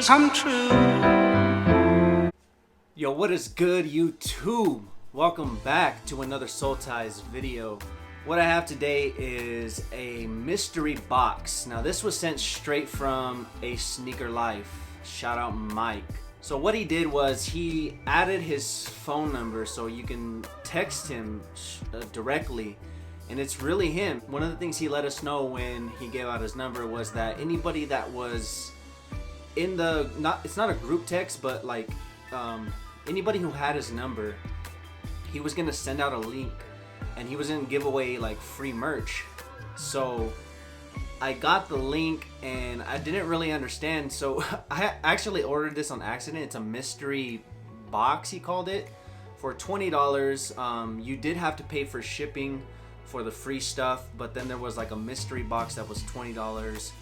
dreams come true. Yo, what is good, YouTube? Welcome back to another Soul Ties video. What I have today is a mystery box. Now, this was sent straight from a Sneaker Life. Shout out Mike. So what he did was he added his phone number so you can text him directly, and it's really him. One of the things he let us know when he gave out his number was that anybody that was in the, it's not a group text, but like anybody who had his number, he was gonna send out a link and he was gonna give away like free merch. So I got the link and I didn't really understand, so I actually ordered this on accident. It's a mystery box, he called it, for $20. You did have to pay for shipping for the free stuff, but then there was like a mystery box that was $20.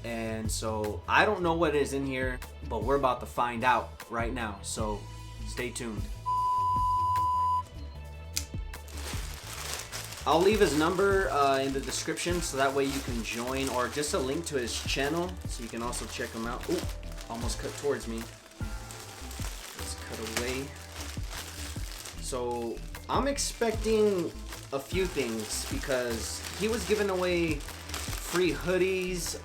And so I don't know what is in here, but we're about to find out right now, so stay tuned. I'll leave his number in the description so that way you can join, or just a link to his channel so you can also check him out. Ooh, almost cut towards me. Let's cut away. So I'm expecting a few things because he was giving away free hoodies,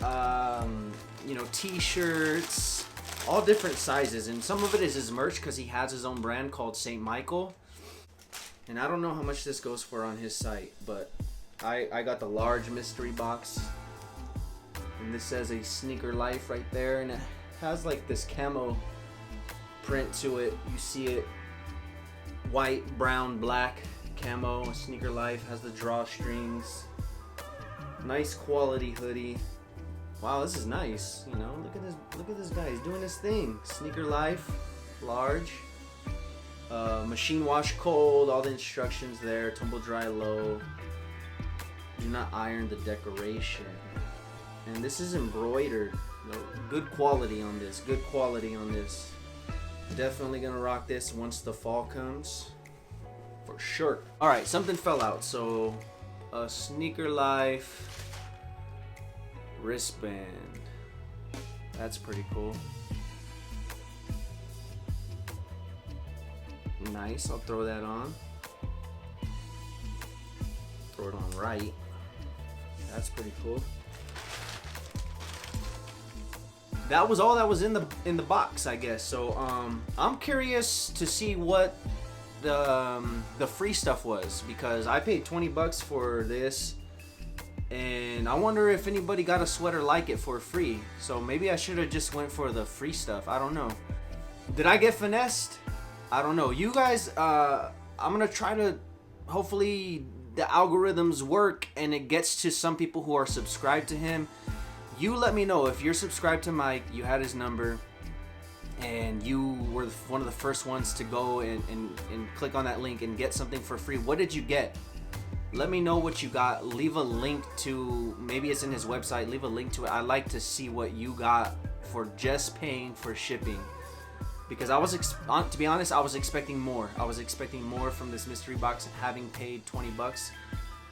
you know, t-shirts, all different sizes, and some of it is his merch because he has his own brand called St. Michael. And I don't know how much this goes for on his site, but I got the large mystery box. And this says a Sneaker Life right there, and it has like this camo print to it. You see it, white, brown, black camo. Sneaker Life has the drawstrings. Nice quality hoodie. Wow, this is nice. You know, look at this guy. He's doing his thing. Sneaker Life, large. Machine wash cold, all the instructions there, tumble dry low, do not iron the decoration, and this is embroidered. Good quality on this, good quality on this. Definitely gonna rock this once the fall comes, for sure. Alright, something fell out, so a Sneaker Life wristband, that's pretty cool. Nice, I'll throw that on. Throw it on right. That's pretty cool. That was all that was in the box, I guess. So I'm curious to see what the free stuff was, because I paid $20 for this, and I wonder if anybody got a sweater like it for free. So maybe I should have just went for the free stuff. I don't know. Did I get finessed? I don't know. You guys, I'm gonna try to, hopefully the algorithms work and it gets to some people who are subscribed to him. You let me know if you're subscribed to Mike, you had his number, and you were one of the first ones to go and click on that link and get something for free. What did you get? Let me know what you got. Leave a link to, maybe it's in his website, leave a link to it. I'd like to see what you got for just paying for shipping. Because I was, to be honest, I was expecting more. I was expecting more from this mystery box, having paid $20.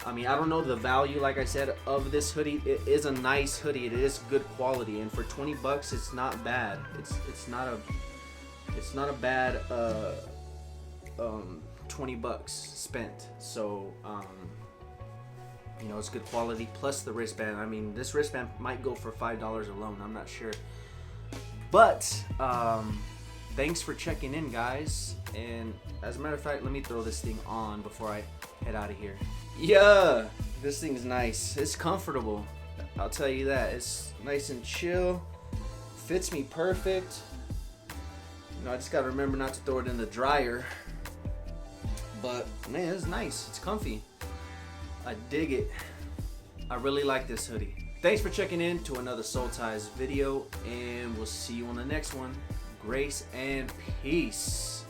I mean, I don't know the value, like I said, of this hoodie. It is a nice hoodie. It is good quality, and for $20, it's not bad. It's not a bad $20 spent. So you know, it's good quality plus the wristband. I mean, this wristband might go for $5 alone. I'm not sure, but thanks for checking in, guys. And as a matter of fact, let me throw this thing on before I head out of here. Yeah, this thing's nice. It's comfortable, I'll tell you that. It's nice and chill. Fits me perfect. You know, I just gotta remember not to throw it in the dryer. But man, it's nice. It's comfy. I dig it. I really like this hoodie. Thanks for checking in to another Soul Ties video, and we'll see you on the next one. Grace and peace.